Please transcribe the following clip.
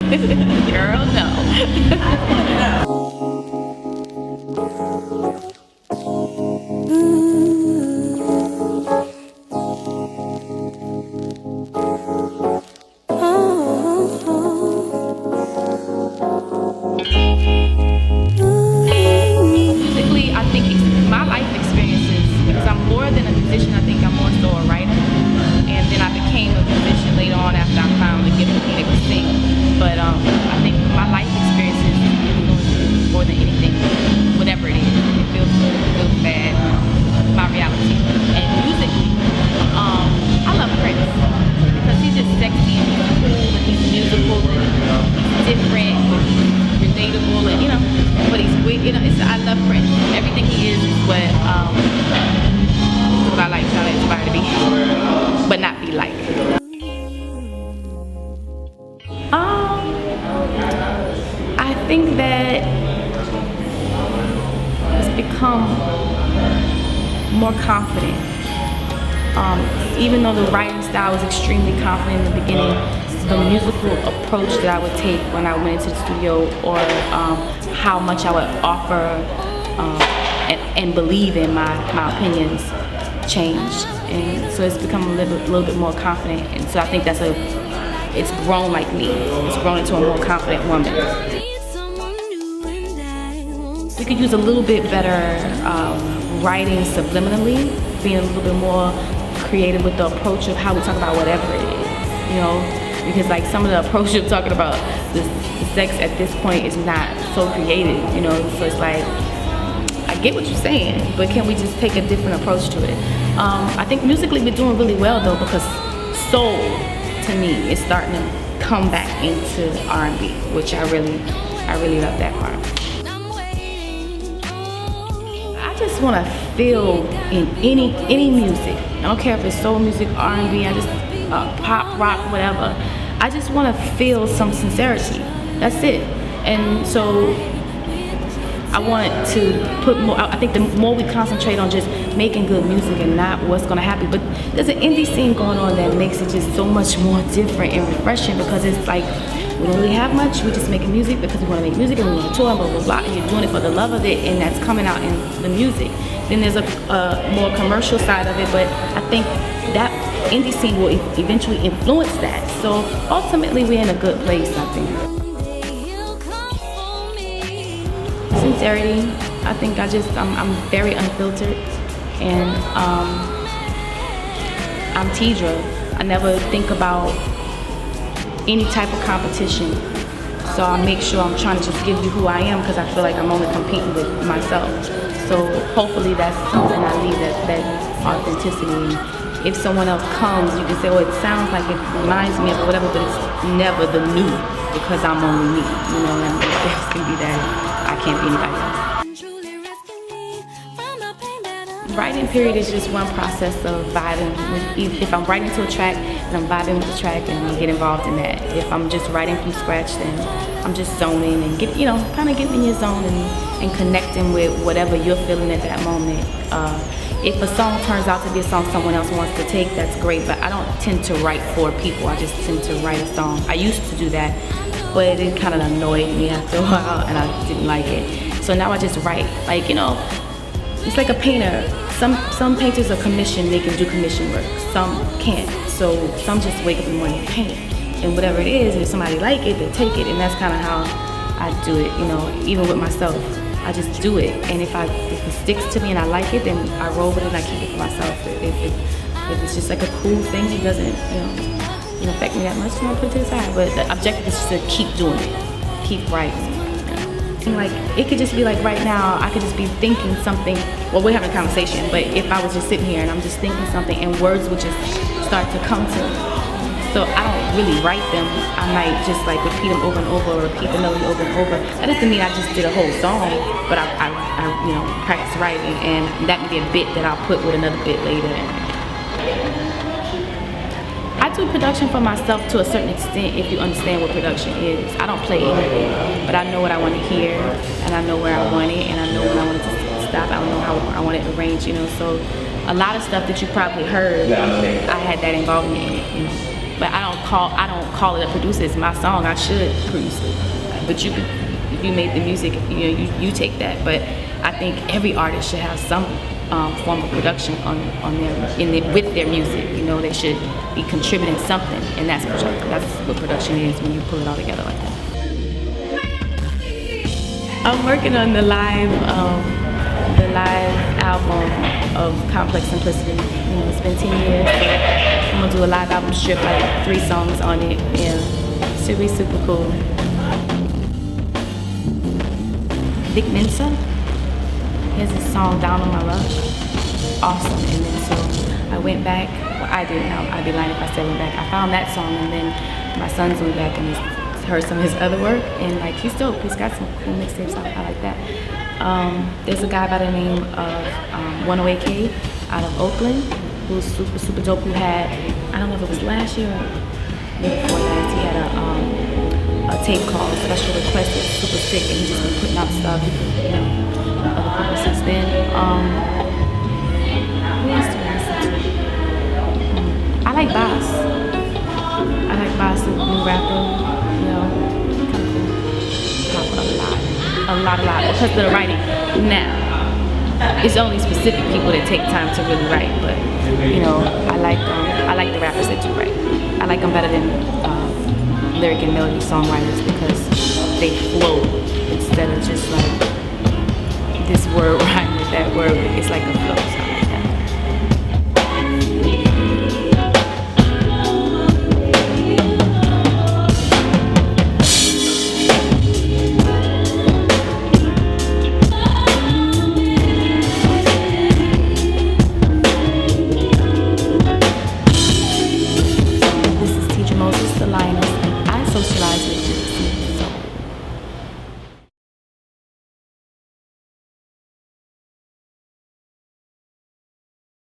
Girl, no. Musically, I think my life experiences, because I'm more than a musician, I think I'm more so a writer. And then I became a musician later on after I found the gift of being able to sing. But I think my life experiences influence more than anything, whatever it is. It feels good, it feels bad, my reality. And musically, I love Prince because he's just sexy and he's cool and he's musical and he's different, but he's relatable and but he's weird. I love Prince. Everything he is what I like trying to inspire to be, but not be like. I think that it's become more confident. Even though the writing style was extremely confident in the beginning, the musical approach that I would take when I went into the studio, or how much I would offer and believe in my opinions, changed. And so it's become a little bit more confident. And so I think it's grown like me. It's grown into a more confident woman. We could use a little bit better writing subliminally, being a little bit more creative with the approach of how we talk about whatever it is, because like some of the approach of talking about the sex at this point is not so creative, so it's like, I get what you're saying, but can we just take a different approach to it? I think musically we're doing really well though, because soul to me is starting to come back into R&B, which I really love that part. I just want to feel in any music. I don't care if it's soul music, R&B, I just pop, rock, whatever. I just want to feel some sincerity. That's it. And so I want to put more. I think the more we concentrate on just making good music and not what's going to happen, but there's an indie scene going on that makes it just so much more different and refreshing, because it's like we don't really have much. We're just making music because we want to make music and we want to tour and blah blah blah, and you're doing it for the love of it, and that's coming out in the music. Then there's a more commercial side of it, but I think that indie scene will eventually influence that. So ultimately we're in a good place, I think. Sincerity. I think I'm very unfiltered, and I'm Teedra. I never think about any type of competition, so I make sure I'm trying to just give you who I am, because I feel like I'm only competing with myself. So hopefully that's something I leave, that authenticity. If someone else comes, you can say, oh, it sounds like it reminds me of whatever, but it's never the new, because I'm only me, and it's gonna be that. I can't be anybody else. Writing period is just one process of vibing. If I'm writing to a track, then I'm vibing with the track and I get involved in that. If I'm just writing from scratch, then I'm just zoning and kind of getting in your zone and connecting with whatever you're feeling at that moment. If a song turns out to be a song someone else wants to take, that's great, but I don't tend to write for people. I just tend to write a song. I used to do that, but it kind of annoyed me after a while and I didn't like it. So now I just write. Like, it's like a painter. Some painters are commissioned, they can do commission work. Some can't. So some just wake up in the morning and paint. And whatever it is, and if somebody like it, they take it. And that's kind of how I do it, even with myself. I just do it. And if it sticks to me and I like it, then I roll with it and I keep it for myself. If it's just like a cool thing, it doesn't, affect me that much, then I put it to the side. But the objective is just to keep doing it, keep writing. Like, it could just be like right now, I could just be thinking something. Well, we're having a conversation, but if I was just sitting here and I'm just thinking something and words would just start to come to me. So I don't really write them. I might just like repeat them over and over, or repeat the melody over and over. That doesn't mean I just did a whole song, but I practice writing, and that may be a bit that I'll put with another bit later. I do production for myself to a certain extent, if you understand what production is. I don't play anything, but I know what I want to hear, and I know where I want it, and I know when I want it to stop. I know how I want it arranged, So a lot of stuff that you probably heard, I had that involvement in it, But I don't don't call it a producer. It's my song. I should produce it. But you could, if you made the music, you take that. But I think every artist should have some form of production with their music. They should be contributing something, and that's what production is when you pull it all together like that. I'm working on the live album of Complex Simplicity. It's been 10 years, but I'm gonna do a live album strip, like 3 songs on it. Yeah, should be super cool. Vic Mensa, he has this song Down on My Luck. Awesome. And then so I went back. Well, I didn't. I'd be lying if I said went back. I found that song, and then my sons went back and heard some of his other work, and like he's dope. He's got some cool mixtapes. I like that. There's a guy by the name of 108K out of Oakland who's super dope. Who had, I don't know if it was last year or maybe before last, he had a tape called Special Request. It's super sick, and he's just been putting out stuff. Other people since then. Who else do I listen to? I like Boss. The new rapper. Kind of cool. Pop a lot, because of the writing. Now, it's only specific people that take time to really write, but I like the rappers that do write. I like them better than lyric and melody songwriters because they flow instead of just like this word rhyme with that word. It's like a flow. So.